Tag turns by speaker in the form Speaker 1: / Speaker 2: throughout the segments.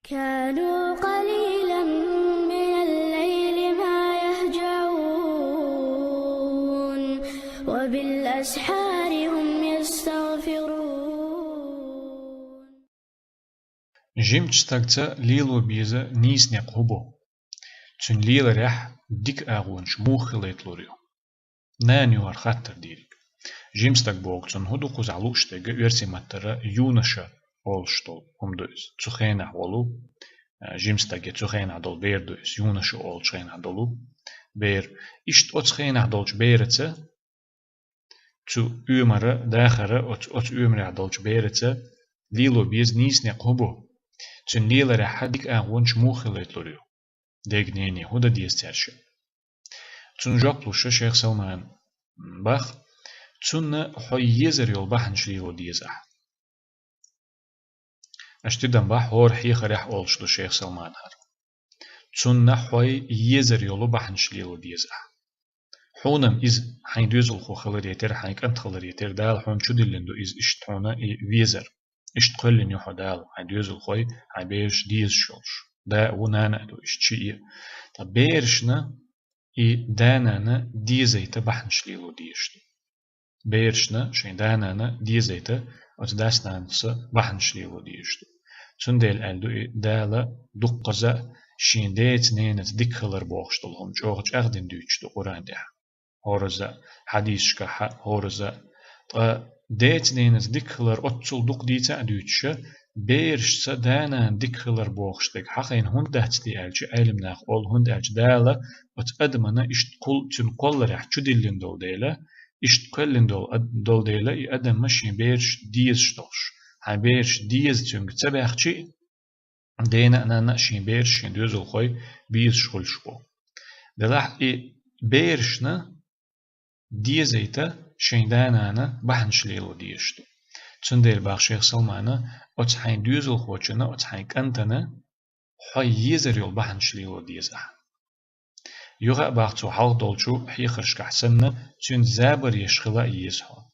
Speaker 1: كانوا قليلا من الليل ما يهجعون وبالأسحار هم يستغفرون.
Speaker 2: جيم تستغتا ليلو بيزا نيس نقهبو تون ليل ريح ديك اغونش موخليت لوريو نانيو خاطر ديرك جيم ستاك بوغ تون هدو قزعلوش تيجا يرسي ماترا يونشا اولشتول هم دوز تسخينا ولو جيم ستاك تسخينا دول بير دوز يونشا اولشينا دولو بير اشت اتسخينا دولش بيرتsa تو يومرا داخرا ات يومرا دولش بيرتsa ليلو بيز نيس نقهبو تون ليل ريح ديك اغونش موخليت لوريو ديجنيني هودا ديس ترشي تون جابلوش شيخ سلمان باخ تون حي يزر يول بحن شليلو ديزح اشتدن باح هور حي خريح اولشلو شيخ سلمان هر تون حي يزر يولو بحن شليلو ديزح حونم إز حين دوزل خو خلريتر حين كنت خلريتر دال حون شو دلندو إز اشتحونا ويزر اشتقلن يحو دال حين دوزل خوي حين بيرش ديز شولش دا ونانا دو اشتشي طب بيرشنا دانانا ديزيتا بحن شليلو ديشتو بيرشنا شين دانانا ديزيتا أتداسنانس بحن شليلو ديشتو تندل ألدو دالا دقزا شين ديت نينت ديك خلر بوغشتلهم جوغج أغدن دوشتو قران ديح هورزا حديث شكا هورزا ديت نينت ديك خلر أتسل دق ديتا دوشة بيرش سدانا ديك خلر بوغشتك حقين هند دهتلي ألجي علم ناخ أول هند ألج دالا أتقدمنا إشت كل تنقل رح تدلين دول ديلا إشت كلن دول ديلا أدم ماشي بيرش ديز شتوش هاي بيرش ديز تنق تباخشي دينا أنا نقشين بيرش دوزل خوي بيز شغل شبو دلح بيرشنا ديزيتا شين دانا أنا بحن شليلو ديشتو تندل باخ شيخ سلمانا أتحين دوزل خوشنا أتحين كنتنا حي يزر يول بحن شليلو ديزح يوغا باختو حال دولشو حي خرشك حسنا تون زابر يشخلا يسها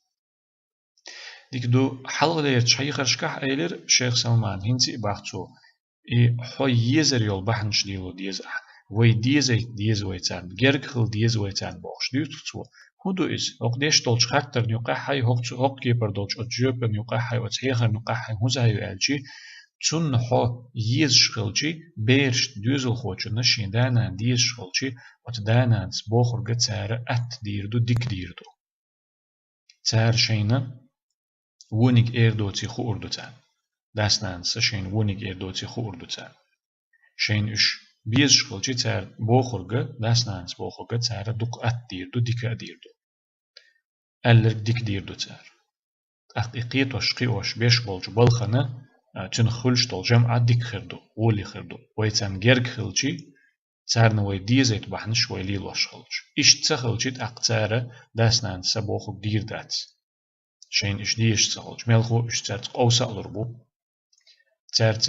Speaker 2: ديك دو حال لير حي خرشك ايلر شيخ سلمان هنتي باختو حي يزر يول بحن شليلو ديزح وي ديز ويتان جرك خل ديز ويتان بوخش ديوتو هدو إز أقديش دولش خاطر نيوقع حي هوك كيبر دولش أتجوب نيوقع حي أتهيخر نيوقع حي هزايو ألجي تون حو يز شغلجي بيرش دوزل خوچو نشين دانا ديز شغلجي وتدانا سبوخر قتسار أت ديردو ديك ديردو تسار شينا ونيك إيردو تي خو أردو تان داسنان سشين ونيك إيردو تي خو أردو تان شين إش بيز شغلجي تسار بوخر داسنان سبوخر قتسار دوك أت ديردو ديك ديردو ألر ديك ديردو تسار أقيقيت وشقيوش بيش بولج بالخنا تون خلش طول جمع ديك خردو ولي خردو ويتام جرق خلشي تارنا وي ديزيت بحنش وي ليل وش خلش إش تسخلشيت أقتارة داسنان سبوخو دير دات شين إش ديش تسخلش ملخو إش تارت قوسا لربو تارت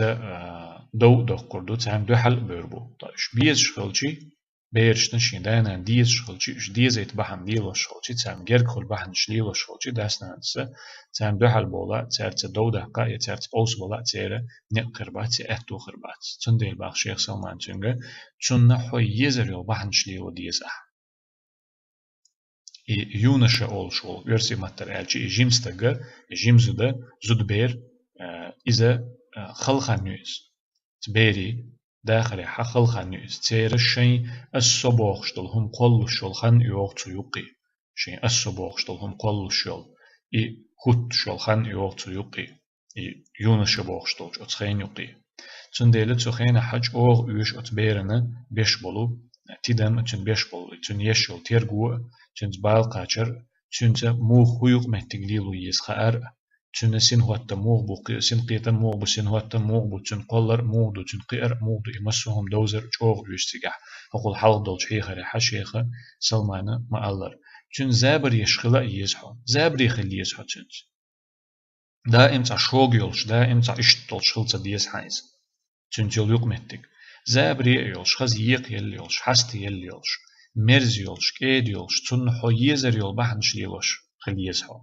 Speaker 2: دو قردو تام دو حل بيربو طاش بيز شخلشي بيرش نشين دانا ديز شخلشي إش ديزيت بحن ليل وش خلشي تام جرق خل بحنش ليل وش خلشي داسنان تام دو حل بولا تارت دو دقا يتارت قوس بولا تيرا نقربات أتو خربات تندل باخ شيخ سلمان تنجا تون نحو يزر يو بحنش ليل وديزح يونشا أول شغل يرسي ماتر ألجي جيمستغا جيمزودا زود بير إذا خلخان نيوز تبيري داخل خلخان نيوز تير الشيء الصباح شتلهم قل شلخان يوغ تيوقي شيء الصباح شتلهم قل شل هوت شلخان يوغ تيوقي يونشا باخ شتلج أتخين يوقي تندل تخين حج أوغ يوش أتبيرنا بيش بلو تدم تن بيش بلو تن يشل تيرجو تن بال قاچر تن مو خويق مهتقليلو يسخار تن سين هوت موغ بو سين قيتا موغ بو سين هوت موغ بو تن قلر موغ دو تن قير موغ دو يمسهم دوزر جوغ يشتيقح هقول حلق دولش حيخري حشيخة سلمانا ما ألر تن زابر يشخلا يزحو زابر يخلي يزحو تن دائم تا شوغ يولش دائم تا اشتولش خلصة ديس حايز تن جل مهتق زابر يولش خز يق يلي يولش حست يلي يولش مرز يولش كيد يولش تن حو يزر يول بحنش ليولش خلي يزحو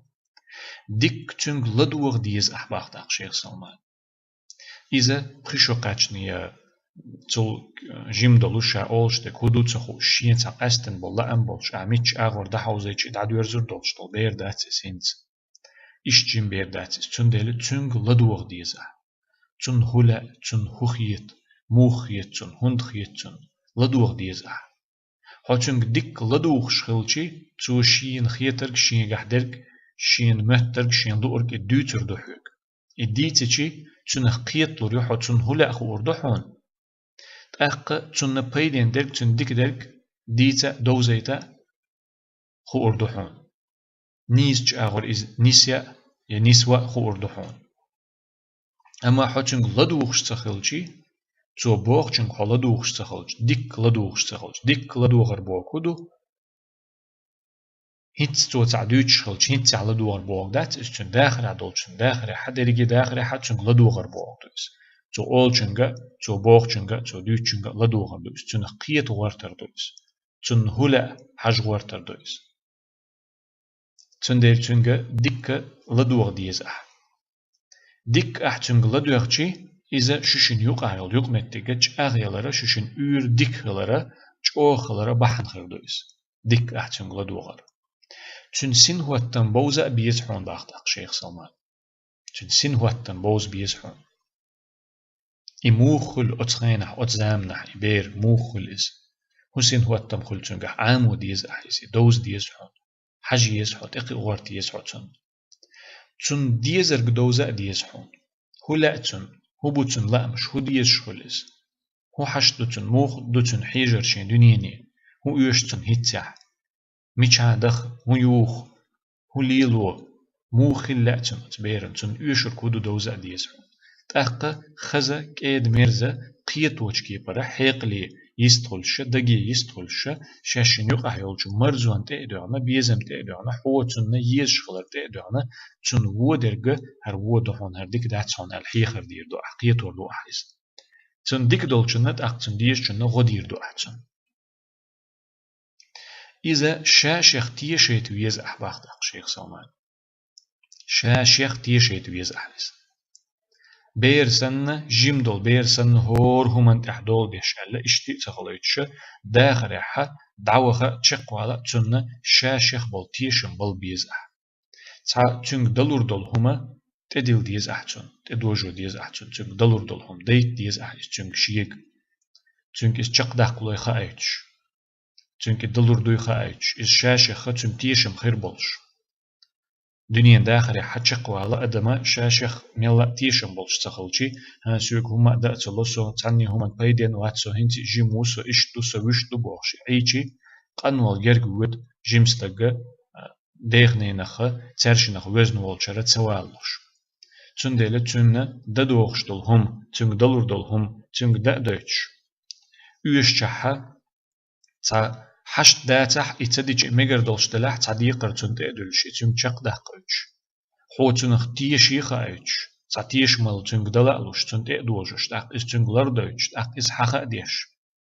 Speaker 2: ديك تنج لدوغ ديز أحباق داق شيخ سلمان إذا بخشو قاتشنيا تول جيم دلوشا أولش تكودو تخو شين تقاستن بالله أم بولش أميتش أغور ده حوزيتش دعدو يرزر دولش دول بير داتس سينز إيش جيم بير داتس تون ديل تونغ لدوغ ديزا تون هولا تون هوخيت موخيت تون هندخيت تون لدوغ ديزا هاتشونغ ديك لدوغ شخلشي تو شين خيترك شين قحدرك شين مهترك شين دورك الدوتر دوحوك الديتشي تون خيت لوريو تون هولا أخو أردوحون تأق تون بيدين درك تون ديك درك ديتا دوزيتا خو أردوحون نيسج أغور إز نيسيا يا نيسوا خو أردوحون أما حاتشنغ لدوغش تخلشي تو بوغشنغ خو لدوغش تخلش ديك لدوغش تخلش ديك لدوغر بوغودو هيت تو تعدوش خلش هيت على دوغر بوغ دات إس تون داخل عدولشن داخل حد ريجي داخل حاتشنغ لدوغر بوغ دوس تو أولشنغ تو بوغشنغ تو دوشنغ لدوغر دوس تون قيت ورتر دوس تون هلا حج ورتر دوس تون دير تونغ ديك لدوغ ديز ديك تونغ لدوغشي إذا ششن يقع يق متجج أغيلرا ششن ديك هلرا چوخ هلرا بحن خردوس ديك تونغ لدوغر تون سين هو التنبوزة بيزحون باختق شيخ سلمان تون سين هو التنبوز بيزحون إموخل أتخينح أتزامنح إبير موخل إز حسين هو التمخل تونغ عامو ديز أحيسي دوز ديزحون حج يزحو تقي غورت يزحو تون ديزر قدوزة ديزحون هو لا تون هو بوتون لا مش هو ديز شخلز هو حشتو تون موخ دو تون حيجر شين دنيني هو يوش تون هيتسح ميش عادخ هو يوخ هو ليلو موخ لا تون تبيرن تون يوشر كودو دوزة ديزحون تأقى خزا كيد مرزا قيتوش كيبرا حيقلي يستخلش دقي يستخلش شاشن يقع يولش مرزوان تأدوعنا بيزم تأدوعنا حوة تنة يشخلر تأدوعنا تن ودرجة هر ودهون هر ديك داتسون الحيخر دير دو أحقيت ورلو أحيس تن ديك دولشنت أقتن ديش تنة غدير دو أحسن إذا شاشخ تيشيت ويز أحباختك شيخ سلمان شاشخ تيشيت ويز أحلس بيرسن جيمدول بيرسن هور همان تحدول بيش ألا اشتي تخليتش داخل حا دعوة تشقوالا تسنة شاشخ بل تيشن بل بيزح تا تنك دلور دول هما تدل ديز أحسن تدوجو ديز أحسن تنك دلور دول هم ديت ديز أحسن تنك شيق تنك إس تشق داخلوي خايتش تنك دلور دوي خايتش إس شاشخ تنك تيشن خير بلش دنيا داخل حتشق وعلى أدماء شاشخ ميلا تيشن بولش تخلشي ها سوق هما دأت لوسو تعني هما بيدين واتسو هنتي جيموسو إشتو سويشتو بوخشي أيشي قانوال يرجود جيمستغ ديخني نخ ترشنخ وزن والشرة سوالش تون ديلة تون ددوخش دولهم تون دلور دولهم تون دأدوش يشجعها تا حشت داتح يتدج مجر دولش دلح تعديقر تون تأدلش تون شق دقوش حو تون اختيش يخايش تعتيش مال تون دلالوش تون تأدوجش تاق إس تون لردوش تاق إس حقا ديش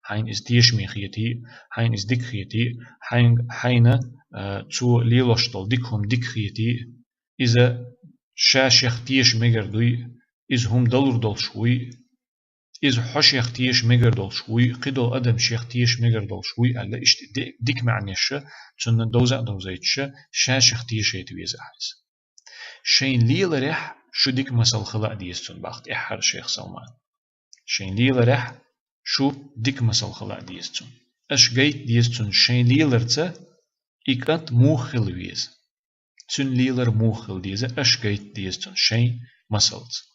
Speaker 2: حين إس تيش ميخيتي حين إس ديك خيتي حين تو ليلوش دول ديكهم ديك خيتي إذا شاش يختيش مجر دوي إذ هم دلور دول شوي إذا حش يختيش مجر دول شوي قدو أدم شيختيش مجر دول شوي ألا إشت ديك معنيش تون دوزيتش شاش يختيش يتويز أحس شين ليل رح شو ديك مسال خلاء ديستون باخت إحر شيخ سلمان شين ليل رح شو ديك مسال خلاء ديستون أش جيت ديستون شين ليل رتا إكات موخل ويز تون ليلر موخل ديزا أش جيت ديستون شين مسالت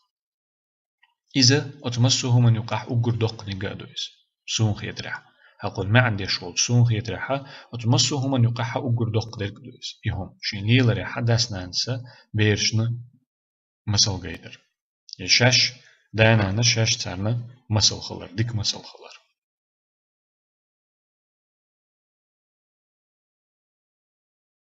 Speaker 2: إذا أتمسه من يقع أجر دق نجادويس سون خيترح هقول ما عندي شغل سون خيترحها أتمسه من يقع أجر دق درجدويس يهم شين ليلر حدث نانسا بيرشنا مسال جيدر يشاش دانا نشاش تارنا مسال خلر ديك مسال خلر